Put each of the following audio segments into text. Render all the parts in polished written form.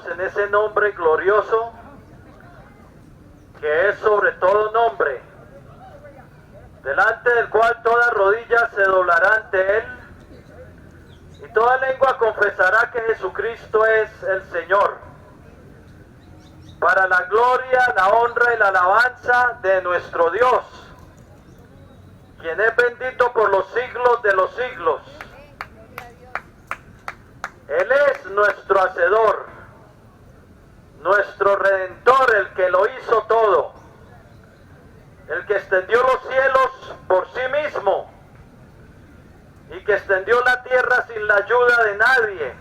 confiamos en ese nombre glorioso, que es sobre todo nombre, delante del cual toda rodilla se doblará ante Él, y toda lengua confesará que Jesucristo es el Señor, para la gloria, la honra y la alabanza de nuestro Dios, quien es bendito por los siglos de los siglos. Él es nuestro Hacedor, nuestro Redentor, el que lo hizo todo, el que extendió los cielos por sí mismo y que extendió la tierra sin la ayuda de nadie,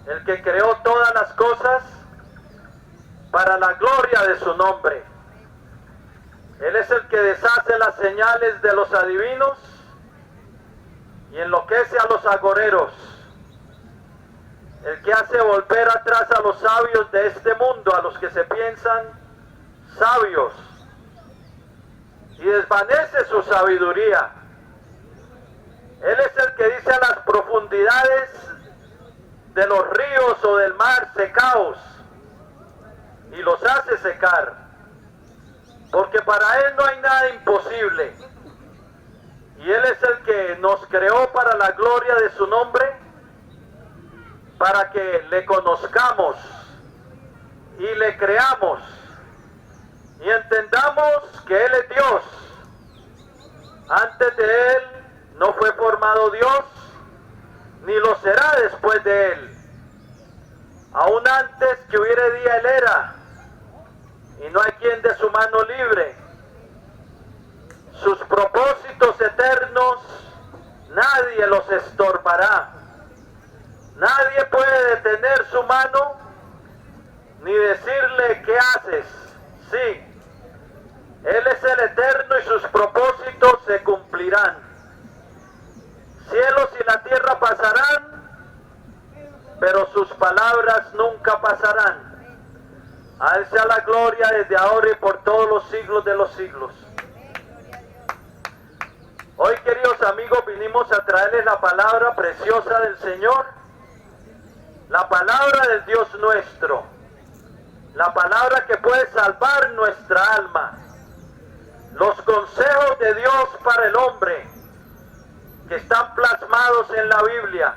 el que creó todas las cosas para la gloria de su nombre. Él es el que deshace las señales de los adivinos y enloquece a los agoreros, el que hace volver atrás a los sabios de este mundo, a los que se piensan sabios, y desvanece su sabiduría. Él es el que dice a las profundidades de los ríos o del mar: secaos, y los hace secar, porque para Él no hay nada imposible. Y Él es el que nos creó para la gloria de su nombre, para que le conozcamos y le creamos y entendamos que Él es Dios. Antes de Él no fue formado Dios, ni lo será después de Él. Aún antes que hubiera día, Él era, y no hay quien de su mano libre. Sus propósitos eternos nadie los estorbará. Nadie puede detener su mano ni decirle: ¿qué haces? Sí, Él es el eterno y sus propósitos se cumplirán. Cielos y la tierra pasarán, pero sus palabras nunca pasarán. A Él sea la gloria desde ahora y por todos los siglos de los siglos. Hoy, queridos amigos, vinimos a traerles la palabra preciosa del Señor, la palabra del Dios nuestro, la palabra que puede salvar nuestra alma, los consejos de Dios para el hombre que están plasmados en la Biblia,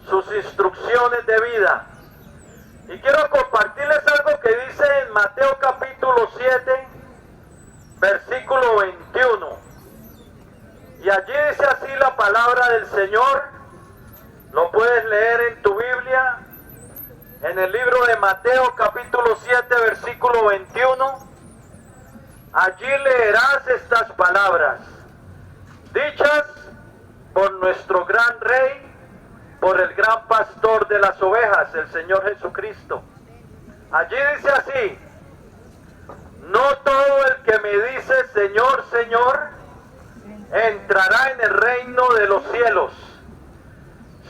sus instrucciones de vida. Y quiero compartirles algo que dice en Mateo capítulo 7, versículo 21. Y allí dice así la palabra del Señor. Lo puedes leer en tu Biblia, en el libro de Mateo capítulo 7, versículo 21. Allí leerás estas palabras, dichas por nuestro gran Rey, por el gran pastor de las ovejas, el Señor Jesucristo. Allí dice así: no todo el que me dice Señor, Señor, entrará en el reino de los cielos,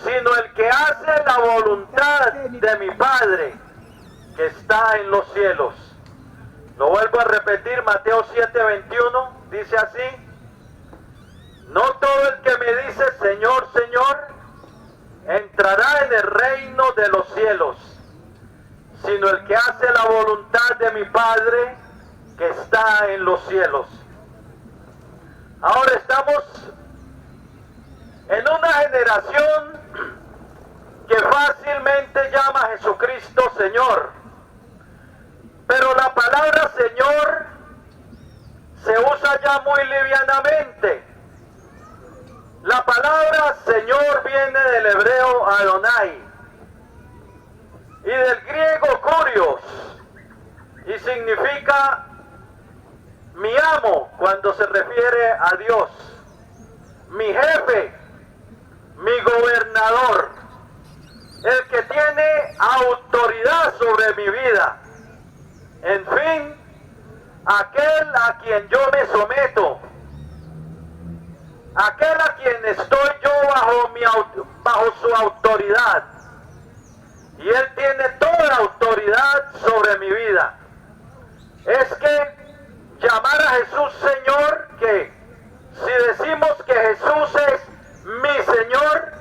sino el que hace la voluntad de mi Padre que está en los cielos. Lo vuelvo a repetir, Mateo 7:21, dice así: no todo el que me dice Señor, Señor, entrará en el reino de los cielos, sino el que hace la voluntad de mi Padre que está en los cielos. Ahora estamos en una generación que fácilmente llama a Jesucristo Señor, pero la palabra Señor se usa ya muy livianamente. La palabra Señor viene del hebreo Adonai y del griego Kurios, y significa mi amo cuando se refiere a Dios, mi jefe, mi gobernador, el que tiene autoridad sobre mi vida. En fin, aquel a quien yo me someto, aquel a quien estoy yo bajo su autoridad, y Él tiene toda autoridad sobre mi vida. Es que llamar a Jesús Señor, que si decimos que Jesús es mi Señor,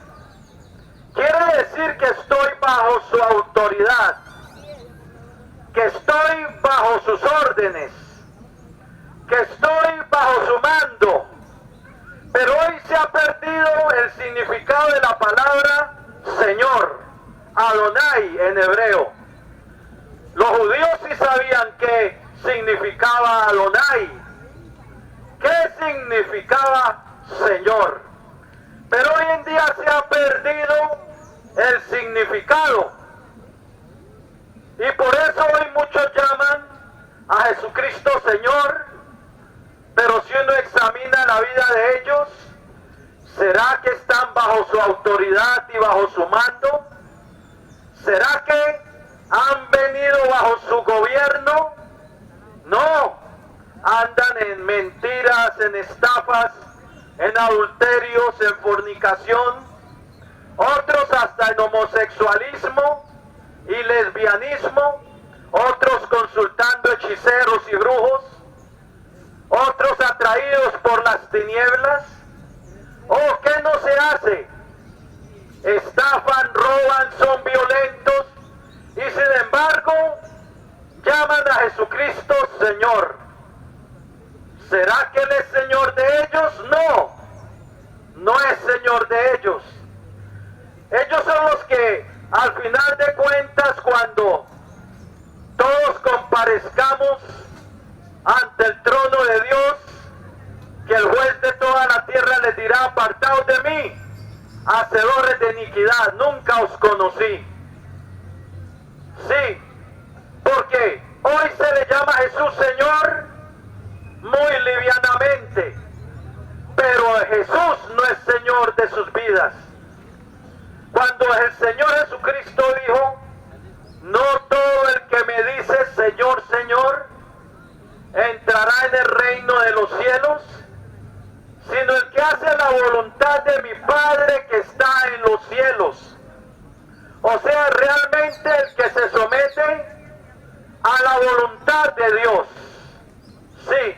quiere decir que estoy bajo bajo su autoridad, que estoy bajo sus órdenes, que estoy bajo su mando. Pero hoy se ha perdido el significado de la palabra Señor, Adonai en hebreo. Los judíos sí sabían qué significaba Adonai, qué significaba Señor. Pero hoy en día se ha perdido el significado. Y por eso hoy muchos llaman a Jesucristo Señor. Pero si uno examina la vida de ellos, ¿será que están bajo su autoridad y bajo su mando? ¿Será que han venido bajo su gobierno? No, andan en mentiras, en estafas, en adulterios, en fornicación, otros hasta en homosexualismo y lesbianismo, otros consultando hechiceros y brujos, otros atraídos por las tinieblas. ¿Oh, qué no se hace? Estafan, roban, son violentos y sin embargo llaman a Jesucristo Señor. ¿Será que Él es Señor de ellos? No, no es Señor de ellos. Ellos son los que al final de cuentas, cuando todos comparezcamos ante el trono de Dios, que el juez de toda la tierra les dirá: apartaos de mí, hacedores de iniquidad, nunca os conocí. Sí, porque hoy se le llama a Jesús Señor muy livianamente, pero Jesús no es Señor de sus vidas. Cuando el Señor Jesucristo dijo: no todo el que me dice Señor, Señor, entrará en el reino de los cielos, sino el que hace la voluntad de mi Padre que está en los cielos. O sea, realmente el que se somete a la voluntad de Dios. Sí,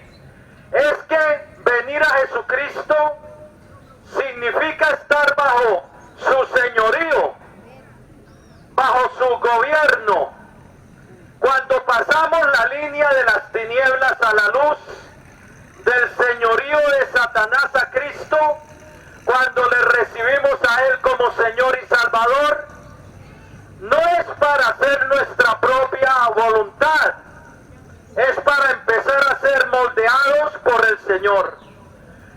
es que venir a Jesucristo significa estar bajo su señorío, bajo su gobierno. Cuando pasamos la línea de las tinieblas a la luz, del señorío de Satanás a Cristo, cuando le recibimos a Él como Señor y Salvador, no es para hacer nuestra propia voluntad, es para empezar a ser moldeados por el Señor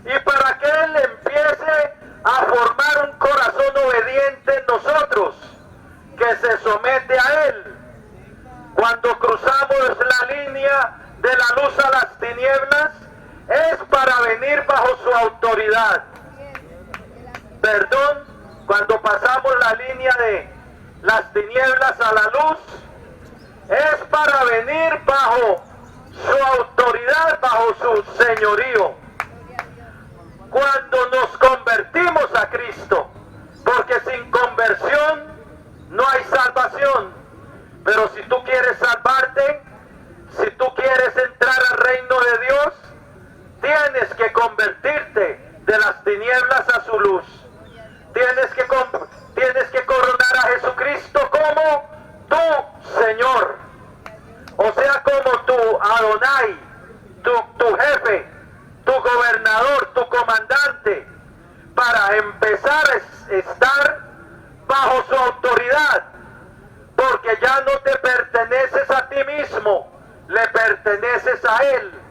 y para que Él empiece a formar un corazón obediente en nosotros, que se somete a Él. Cuando cruzamos la línea de la luz a las tinieblas, es para venir bajo su autoridad. Perdón, cuando pasamos la línea de las tinieblas a la luz, es para venir bajo su autoridad, bajo su señorío. Cuando nos convertimos a Cristo, porque sin conversión no hay salvación. Pero si tú quieres salvarte, si tú quieres entrar al reino de Dios, tienes que convertirte de las tinieblas a su luz. Tienes que coronar a Jesucristo como tu Señor. O sea, como tu Adonai, tu jefe, tu gobernador, tu comandante, para empezar a estar bajo su autoridad. Porque ya no te perteneces a ti mismo, le perteneces a Él.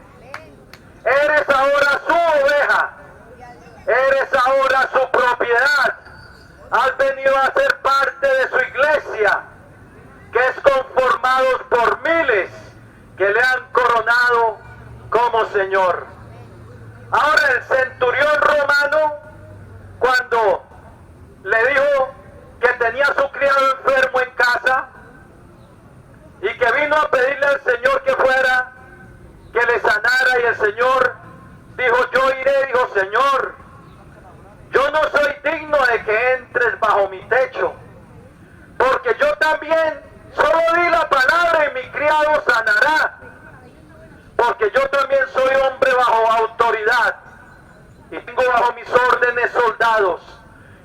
Eres ahora su oveja, eres ahora su propiedad. Has venido a ser parte de su iglesia, que es conformados por miles que le han coronado como Señor. Ahora el centurión romano, cuando le dijo que tenía a su criado enfermo en casa y que vino a pedirle al Señor que fuera, que le sanara, y el Señor dijo: yo iré. Dijo: Señor, yo no soy digno de que entres bajo mi techo, porque yo también solo di la palabra y mi criado sanará, porque yo también soy hombre bajo autoridad y tengo bajo mis órdenes soldados.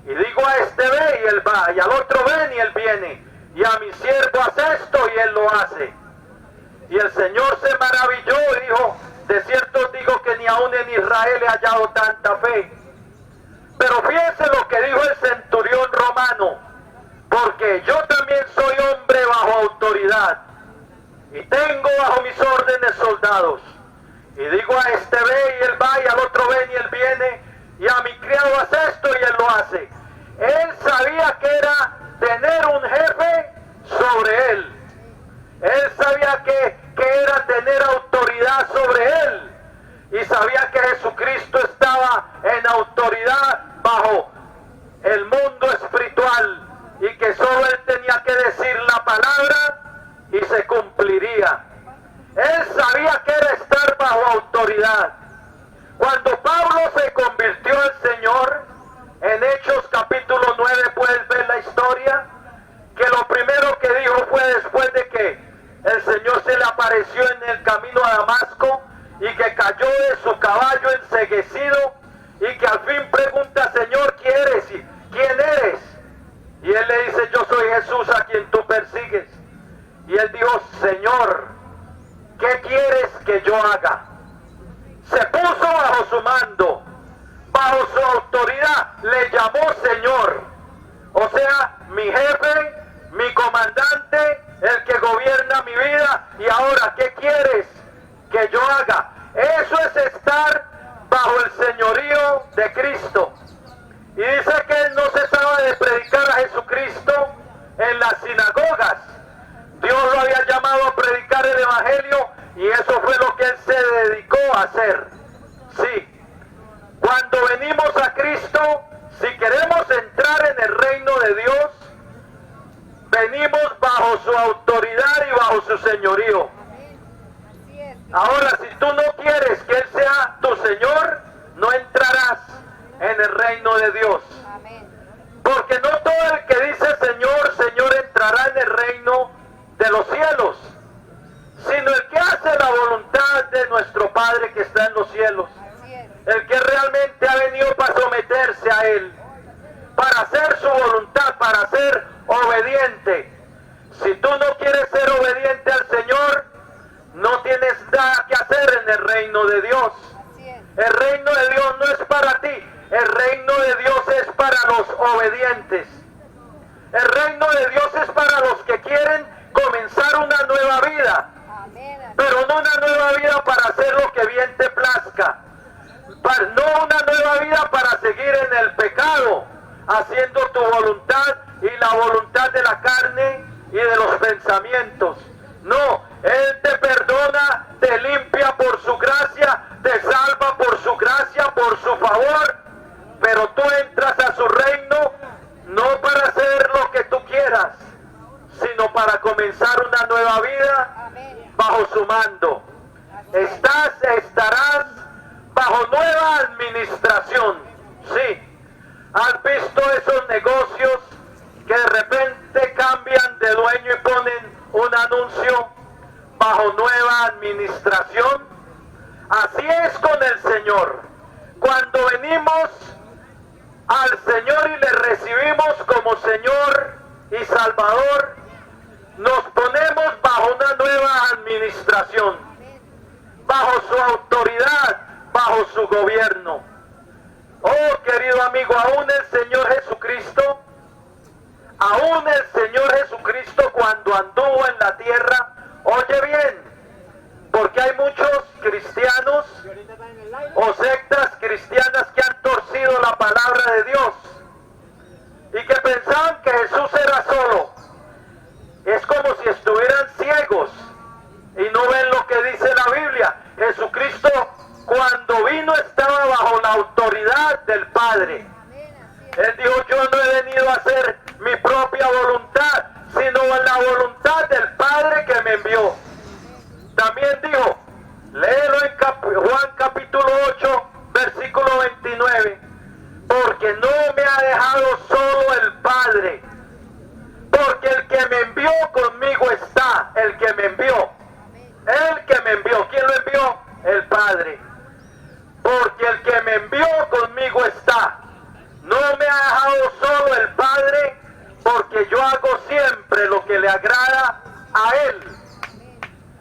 Y digo a este: ve, y él va, y al otro: ven, y él viene. y a mi siervo haz esto, y él lo hace. Y el Señor se maravilló y dijo, de cierto os digo que ni aún en Israel he hallado tanta fe. Pero fíjense lo que dijo el centurión romano, porque yo también soy hombre bajo autoridad, y tengo bajo mis órdenes soldados. Y digo a este ve, y él va, y al otro ven, y él viene, y a mi criado hace esto, y él lo hace. Él sabía que era tener un jefe sobre él. Él sabía que era tener autoridad sobre él. Y sabía que Jesucristo estaba en autoridad bajo el mundo espiritual. Y que solo él tenía que decir la palabra y se cumpliría. Él sabía que era estar bajo autoridad. Cuando Pablo se convirtió al Señor, en Hechos capítulo 9 puedes ver la historia, que lo primero que dijo fue después de que el Señor se le apareció en el camino a Damasco y que cayó de su caballo enceguecido y que al fin pregunta, Señor, ¿quién eres? ¿Quién eres? Y él le dice, yo soy Jesús a quien tú persigues. Y él dijo, Señor, ¿qué quieres que yo haga? Se puso bajo su mando, bajo su autoridad, le llamó Señor. O sea, mi jefe, mi comandante, el que gobierna mi vida. Y ahora, ¿qué quieres que yo haga? Eso es estar bajo el señorío de Cristo. Y dice que él no cesaba de predicar a Jesucristo en las sinagogas. Dios lo había llamado a predicar el evangelio y eso fue lo que él se dedicó a hacer. Sí, cuando venimos a Cristo, si queremos entrar en el reino de Dios, venimos bajo su autoridad y bajo su señorío. Ahora, si tú no quieres que Él sea tu Señor, no entrarás en el reino de Dios. Porque no todo el que dice Señor, Señor entrará en el reino de los cielos, sino el que hace la voluntad de nuestro Padre que está en los cielos. El que realmente ha venido para someterse a Él, para hacer su voluntad, para ser obediente. Si tú no quieres ser obediente al Señor, no tienes nada que hacer en el reino de Dios. El reino de Dios no es para ti, el reino de Dios es para los obedientes. El reino de Dios es para los que quieren comenzar una nueva vida, pero no una nueva vida para hacer lo que bien te plazca, no una nueva vida para seguir en el pecado, haciendo tu voluntad y la voluntad de la carne y de los pensamientos. No, Él te perdona, te limpia por su gracia, te salva por su gracia, por su favor, pero tú entras a su reino no para hacer lo que tú quieras, sino para comenzar una nueva vida bajo su mando. Estarás bajo nueva administración. Sí, ¿has visto esos negocios que de repente cambian de dueño y ponen un anuncio bajo nueva administración? Así es con el Señor. Cuando venimos al Señor y le recibimos como Señor y Salvador, nos ponemos bajo una nueva administración, bajo su autoridad, bajo su gobierno. Oh, querido amigo, aún el Señor Jesucristo cuando anduvo en la tierra, oye bien, porque hay muchos cristianos o sectas cristianas que han torcido la palabra de Dios y que pensaban que Jesús era solo. Es como si estuvieran ciegos y no ven lo que dice la Biblia. Jesucristo cuando vino estaba bajo la autoridad del Padre. Él dijo, yo no he venido a hacer mi propia voluntad, sino la voluntad del Padre que me envió. También dijo, léelo en Juan capítulo 8, versículo 29, porque no me ha dejado solo el Padre, porque el que me envió conmigo está, el que me envió. ¿Quién lo envió? El Padre. Porque el que me envió conmigo está. No me ha dejado solo el Padre, porque yo hago siempre lo que le agrada a Él.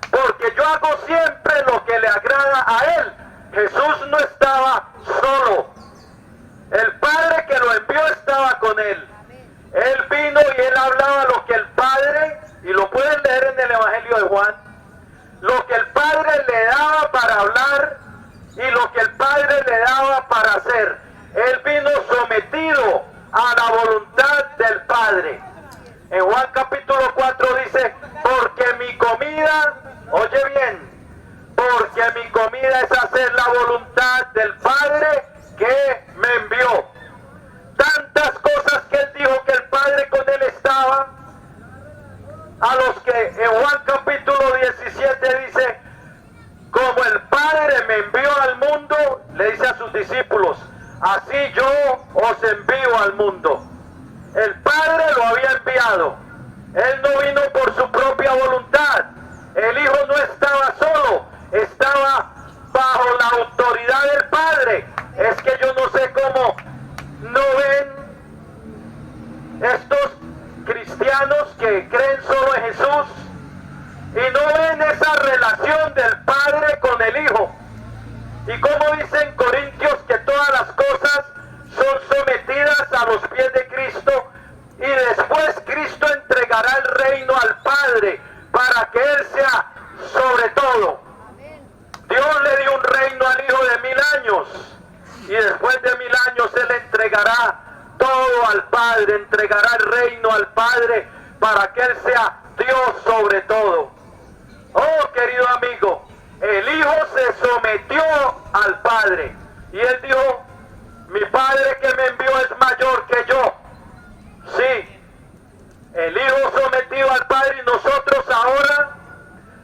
Porque yo hago siempre lo que le agrada a Él. Jesús no estaba solo. El Padre que lo envió estaba con Él. Él vino y Él hablaba lo que el Padre, y lo pueden leer en el Evangelio de Juan, lo que el Padre le daba para hablar y lo que el Padre le daba para hacer. Él vino sometido a la voluntad del Padre. En Juan capítulo 4 dice, porque mi comida, oye bien, porque mi comida es hacer la voluntad del Padre que me envió. Tantas cosas que Él dijo que el Padre con Él estaba, a los que en Juan capítulo 17 dice, como el Padre me envió al mundo, le dice a sus discípulos, así yo os envío al mundo. El Padre lo había enviado. Él no vino por su propia voluntad. El Hijo no estaba solo, estaba bajo la autoridad del Padre. Es que yo no sé cómo no ven estos cristianos que creen solo en Jesús y no ven esa relación del Padre con el Hijo. Y como dice en Corintios que todas las cosas son sometidas a los pies de Cristo y después Cristo entregará el reino al Padre para que Él sea sobre todo. Dios le dio un reino al Hijo de 1000 años y después de 1000 años Él entregará todo al Padre, entregará el reino al Padre para que Él sea Dios sobre todo. Oh, querido amigo, el Hijo se sometió al Padre y Él dijo, mi Padre que me envió es mayor que yo. Sí, el Hijo sometido al Padre y nosotros ahora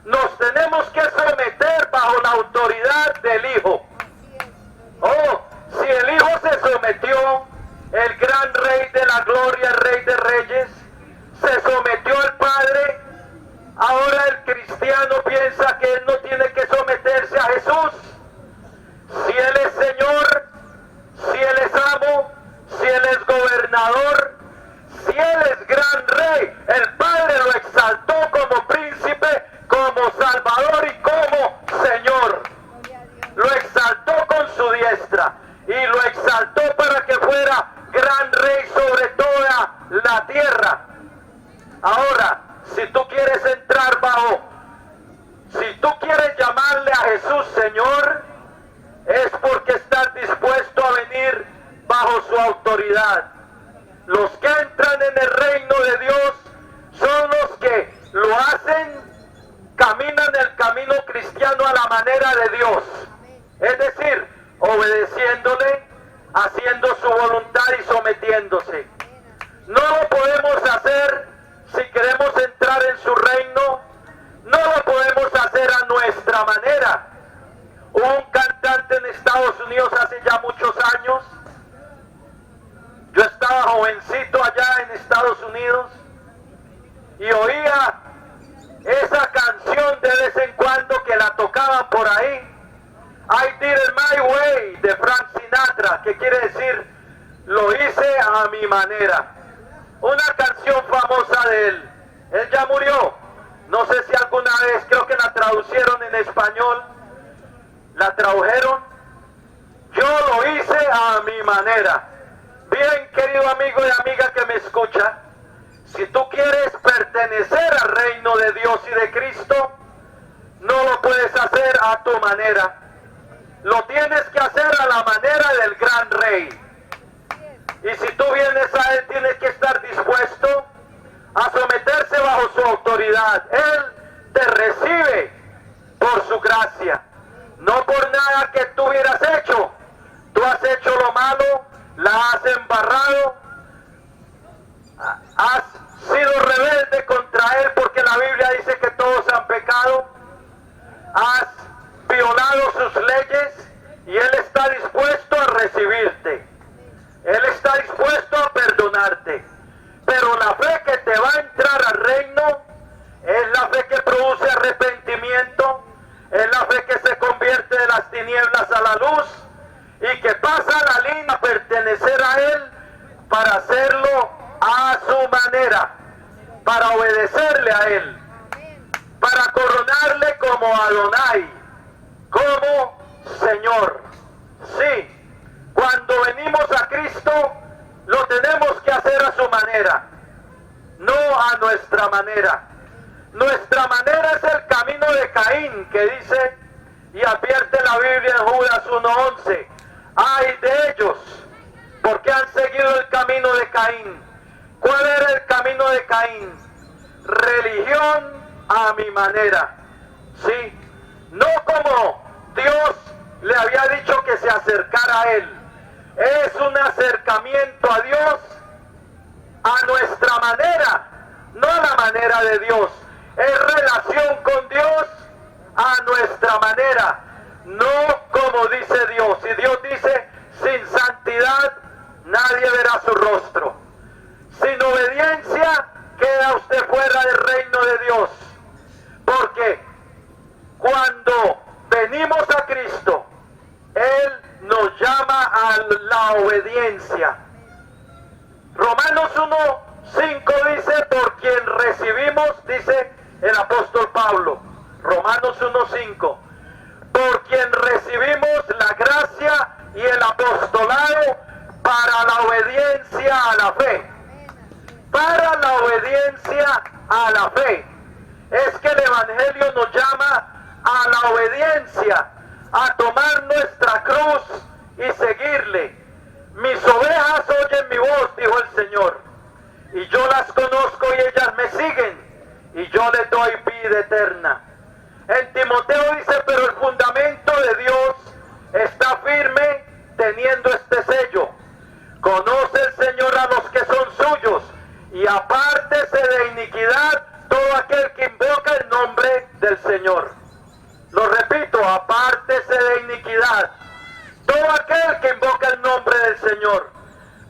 nos tenemos que someter bajo la autoridad del Hijo. Oh, si el Hijo se sometió, el gran Rey de la gloria, el Rey de Reyes, se sometió al Padre, ahora el cristiano piensa que él no tiene que someterse a Jesús. Si Él es Señor, si Él es amo, si Él es gobernador, si Él es gran Rey, el Padre lo exaltó como príncipe, como Salvador y como Señor. Lo exaltó con su diestra y lo exaltó para que fuera gran Rey sobre toda la tierra. Ahora, si tú quieres entrar bajo, si tú quieres llamarle a Jesús Señor, es porque estás dispuesto a venir bajo su autoridad. Los que entran en el reino de Dios son los que lo hacen, caminan el camino cristiano a la manera de Dios. Es decir, obedeciéndole, haciendo su voluntad y sometiéndose. No lo podemos hacer si queremos entrar en su reino, no lo podemos hacer a nuestra manera. Hubo un cantante en Estados Unidos hace ya muchos años. Yo estaba jovencito allá en Estados Unidos y oía esa canción de vez en cuando que la tocaban por ahí. I did it my way, de Frank Sinatra, que quiere decir, lo hice a mi manera. Una canción famosa de él. Él ya murió. No sé si alguna vez, creo que la traducieron en español. La tradujeron. Yo lo hice a mi manera. Bien, querido amigo y amiga que me escucha, si tú quieres pertenecer al reino de Dios y de Cristo, no lo puedes hacer a tu manera. Lo tienes que hacer a la manera del gran Rey. Y si tú vienes a Él, tienes que estar dispuesto a someterse bajo su autoridad. Él te recibe por su gracia, no por nada que tú hubieras hecho. Tú has hecho lo malo, la has embarrado, has sido rebelde contra Él, porque la Biblia dice que todos han pecado, has violado sus leyes y Él está dispuesto a recibirte. Él está dispuesto a perdonarte. Pero la fe que te va a entrar al reino es la fe que produce arrepentimiento, es la fe que se convierte de las tinieblas a la luz y que pasa la línea a pertenecer a Él para hacerlo a su manera. para obedecerle a Él, para coronarle como Adonai, como Señor. Sí, cuando venimos a Cristo, lo tenemos que hacer a su manera, no a nuestra manera. Nuestra manera es el camino de Caín, que dice y advierte la Biblia en Judas 1:11. ¡Ay de ellos! Porque han seguido el camino de Caín. ¿Cuál era el camino de Caín? Religión a mi manera. Sí, no como Dios le había dicho que se acercara a Él. Es un acercamiento a Dios a nuestra manera, no a la manera de Dios. Es relación con Dios a nuestra manera, no como dice Dios. Y Dios dice, sin santidad nadie verá su rostro. Sin obediencia queda usted fuera del reino de Dios. Porque cuando venimos a Cristo, Él nos llama a la obediencia. Romanos 1:5 dice, por quien recibimos, dice el apóstol Pablo, Romanos 1:5, por quien recibimos la gracia y el apostolado para la obediencia a la fe. Para la obediencia a la fe. Es que el Evangelio nos llama a la obediencia, a tomar nuestra cruz y seguirle. Mis ovejas oyen mi voz, dijo el Señor, y yo las conozco y ellas me siguen, y yo les doy vida eterna. En Timoteo dice, pero el fundamento de Dios está firme teniendo este sello. Conoce el Señor a los que son suyos, y apártese de iniquidad todo aquel que invoca el nombre del Señor. Lo repito, apártese de iniquidad todo aquel que invoca el nombre del Señor.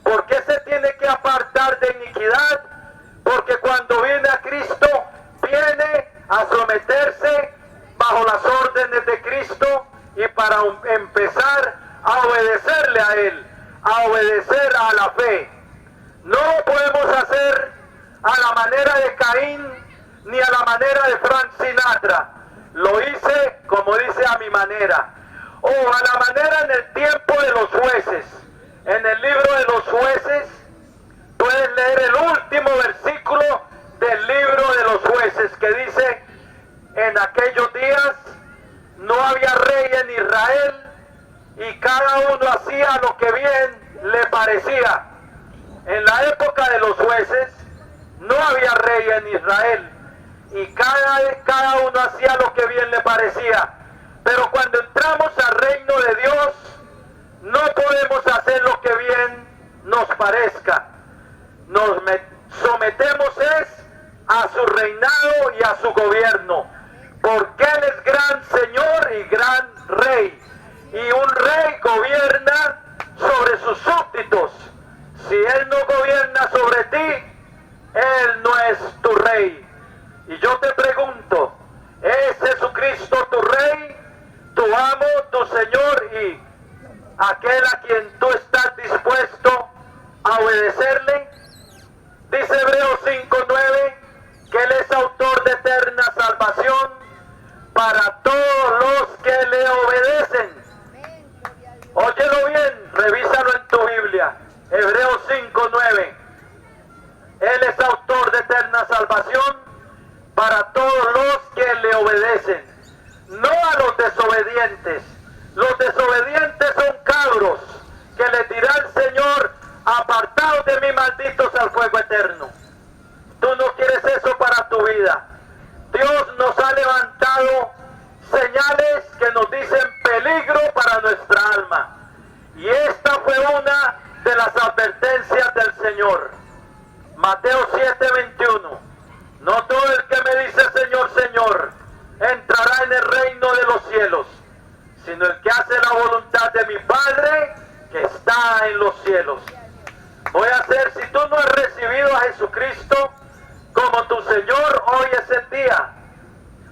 ¿Por qué se tiene que apartar de iniquidad? Porque cuando viene a Cristo, viene a someterse bajo las órdenes de Cristo y para empezar a obedecerle a Él, a obedecer a la fe. No lo podemos hacer a la manera de Caín ni a la manera de Frank Sinatra. Lo hice, como dice, a mi manera. O a la manera en el tiempo de los jueces. En el libro de los jueces, puedes leer el último versículo del libro de los jueces, que dice, en aquellos días no había rey en Israel, y cada uno hacía lo que bien le parecía. En la época de los jueces, no había rey en Israel, y cada uno hacía lo que bien le parecía. Pero cuando entramos al reino de Dios, no podemos hacer lo que bien nos parezca. Nos sometemos es a su reinado y a su gobierno, porque Él es gran Señor y gran Rey. Y un rey gobierna sobre sus súbditos. Si Él no gobierna sobre ti, Él no es tu rey. Y yo te pregunto, ¿es Jesucristo tu rey, tu amo, tu Señor y aquel a quien tú estás dispuesto a obedecerle? Dice Hebreos 5:9 que Él es autor de eterna salvación para todos los que le obedecen. Óyelo bien, revísalo en tu Biblia. Hebreos 5:9. Él es autor de eterna salvación para todos los que le obedecen. No a los desobedientes. Los desobedientes son cabros que les dirá el Señor, apartados de mí, malditos, al fuego eterno. Tú no quieres eso para tu vida. Dios nos ha levantado señales que nos dicen peligro para nuestra alma. Y esta fue una de las advertencias del Señor. Mateo 7:21. No todo el que me dice Señor, Señor, entrará en el reino de los cielos, sino el que hace la voluntad de mi Padre que está en los cielos. Voy a hacer, si tú no has recibido a Jesucristo como tu Señor, hoy es el día.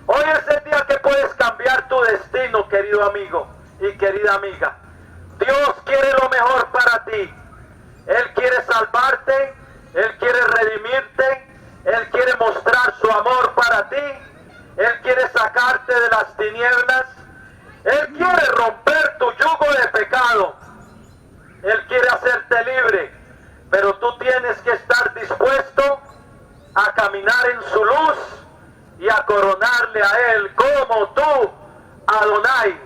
Hoy es el día que puedes cambiar tu destino, querido amigo y querida amiga. Dios quiere lo mejor para ti. Él quiere salvarte, Él quiere redimirte, Él quiere mostrar su amor para ti. Él quiere sacarte de las tinieblas. Él quiere romper tu yugo de pecado. Él quiere hacerte libre. Pero tú tienes que estar dispuesto a caminar en su luz y a coronarle a Él como tú, Adonai,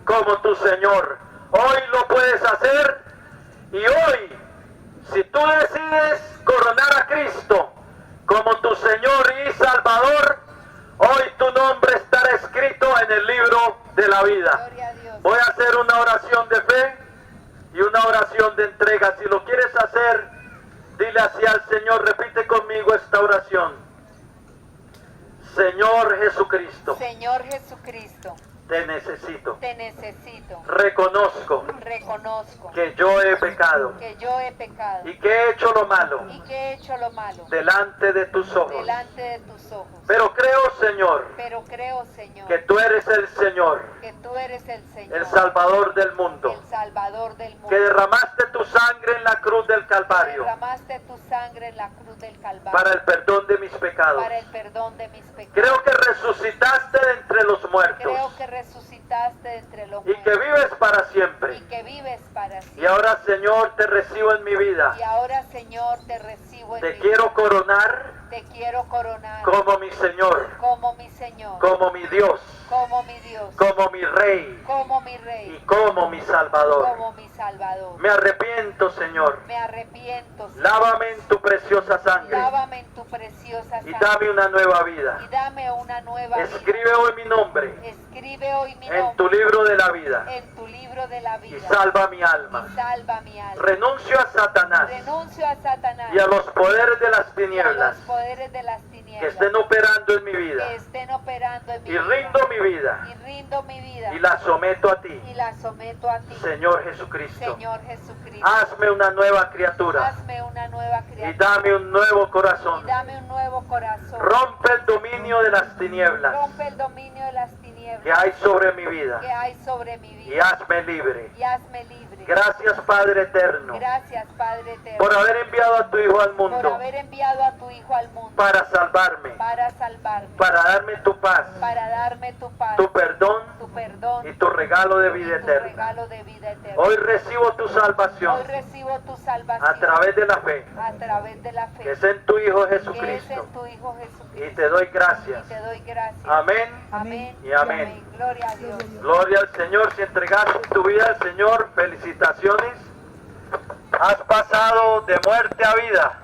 como tu Señor. Hoy lo puedes hacer y hoy, si tú decides coronar a Cristo como tu Señor y Salvador, hoy tu nombre estará escrito en el libro de la vida. Voy a hacer una oración de fe y una oración de entrega. Si lo quieres hacer, dile así al Señor, repite conmigo esta oración. Señor Jesucristo, Señor Jesucristo, te necesito. te necesito. Reconozco Reconozco que yo he pecado que yo he pecado y que he hecho lo malo y que he hecho lo malo delante de tus ojos. delante de tus ojos. Pero creo, Señor, Pero creo, Señor, que tú eres el Señor, que tú eres el Señor, el Salvador del mundo, el Salvador del mundo, que derramaste tu sangre en la cruz del Calvario derramaste tu sangre en la cruz del Calvario para el perdón de mis pecados. para el perdón de mis pecados. Creo que resucitaste de entre los muertos Creo que resucitaste de entre los y que muertos vives para y siempre. que vives para Y siempre. ahora, Señor, te recibo en mi vida. Y ahora, Señor, te recibo en Te mi quiero vida. coronar Te quiero coronar como mi Señor, como mi Señor, como mi Dios, como mi Dios, como mi Rey como mi y Rey, como mi Salvador. como mi Salvador. Me arrepiento, Señor. Me arrepiento, Señor. Lávame en tu preciosa sangre Lávame en tu preciosa y sangre dame una nueva vida. y dame una nueva vida. Escribe hoy mi nombre Escribe hoy mi en tu nombre libro de la vida en tu libro de la y vida salva mi alma. y salva mi alma. Renuncio a Satanás Renuncio a Satanás y a los poderes de las y a los tinieblas poderes de las que tinieblas estén operando en mi que vida estén operando en mi y vida. rindo mi vida Y rindo mi vida y la someto a ti, y la someto a ti, Señor Jesucristo. Señor Jesucristo. Hazme una nueva criatura Hazme una nueva y criatura dame un nuevo y corazón. dame un nuevo corazón. Rompe el dominio de las tinieblas Rompe el dominio de las tinieblas que hay sobre mi vida que hay sobre mi y vida hazme libre. y hazme libre. Gracias, Padre eterno, Gracias, Padre eterno, por haber enviado a tu Hijo al por mundo haber enviado a tu Hijo al mundo para salvarme, para salvarme, para darme tu paz, para darme tu paz, tu perdón tu perdón y tu regalo de y vida tu eterna. regalo de vida eterna. Hoy recibo tu salvación Hoy recibo tu salvación a través de la fe, a través de la fe que es en tu Hijo que es Jesucristo. en tu Hijo Jesucristo. Y te doy gracias. Y te doy gracias. Amén Amén y amén. Gloria a Dios. Gloria al Señor. Si entregaste tu vida al Señor, felicitaciones. Has pasado de muerte a vida.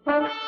Thank you.